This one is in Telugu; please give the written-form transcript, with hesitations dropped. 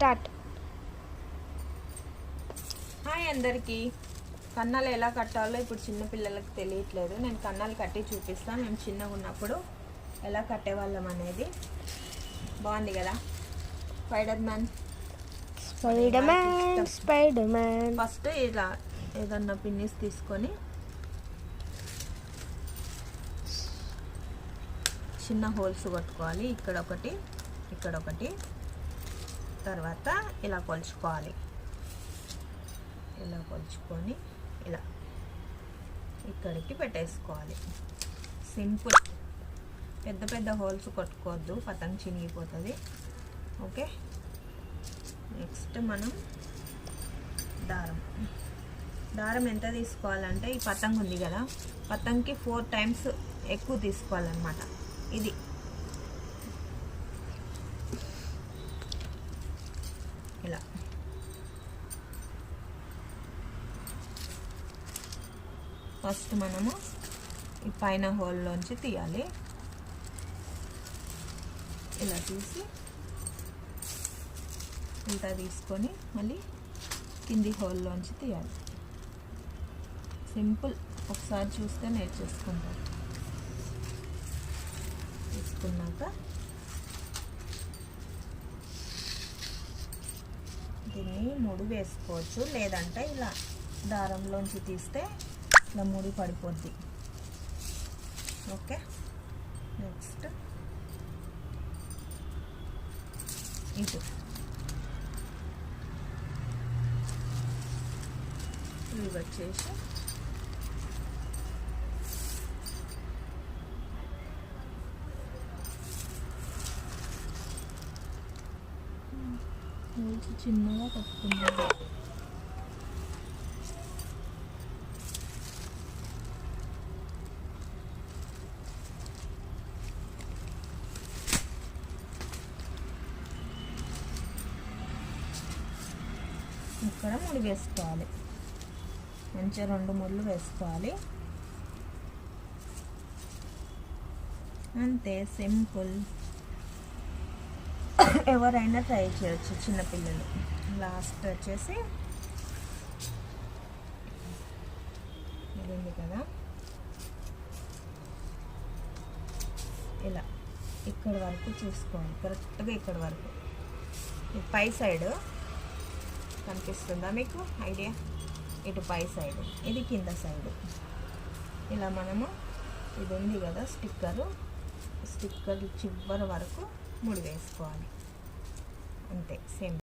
స్టార్ట్. హాయ్ అందరికీ. కన్నాలు ఎలా కట్టాలో ఇప్పుడు చిన్నపిల్లలకు తెలియట్లేదు. నేను కన్నాలు కట్టి చూపిస్తాను. మేము చిన్నగా ఉన్నప్పుడు ఎలా కట్టేవాళ్ళం అనేది. బాగుంది కదా స్పైడర్ మ్యాన్. ఫస్ట్ ఇలా ఏదన్నా పిన్నిస్ తీసుకొని చిన్న హోల్స్ కొట్టుకోవాలి. ఇక్కడ ఒకటి తర్వాత ఇలా కొలుచుకోవాలి. ఇలా కొలుచుకొని ఇలా ఇక్కడికి పెట్టేసుకోవాలి. సింపుల్. పెద్ద పెద్ద హోల్స్ కొట్టుకోవద్దు, పతంగ్ చినిగిపోతుంది. ఓకే. నెక్స్ట్ మనం దారం ఎంత తీసుకోవాలంటే, ఈ పతంగ్ ఉంది కదా, పతంగ్కి 4 టైమ్స్ ఎక్కువ తీసుకోవాలన్నమాట. ఇది ఇలా ఫస్ట్ మనము ఈ పైన హోల్లోంచి తీయాలి. ఇలా తీసి ఇంత తీసుకొని మళ్ళీ కింది హోల్లోంచి తీయాలి. సింపుల్. ఒకసారి చూస్తే నేర్చేసుకుంటారు. తీసుకున్నాక దీన్ని ముడి వేసుకోవచ్చు, లేదంటే ఇలా దారంలోంచి తీస్తే ఇలా ముడి పడిపోద్ది. ఓకే. నెక్స్ట్ ఇటు ఇవి వచ్చేసి చిన్నగా కట్టుకుంటాను. ఇక్కడ ముడి వేసుకోవాలి. మంచిగా 2 ముళ్ళు వేసుకోవాలి. అంతే, సింపుల్. ఎవరైనా ట్రై చేయొచ్చు, చిన్నపిల్లలు. లాస్ట్ వచ్చేసి ఇది కదా, ఇలా ఇక్కడ వరకు చూసుకోవాలి. కరెక్ట్గా ఇక్కడ వరకు. పై సైడ్ కనిపిస్తుందా మీకు ఐడియా? ఇటు పై సైడ్, ఇది కింద సైడ్. ఇలా మనము ఇది ఉంది కదా స్టిక్కర్ చివరి వరకు ముడి వేసుకోవాలి. అంతే, సేమ్.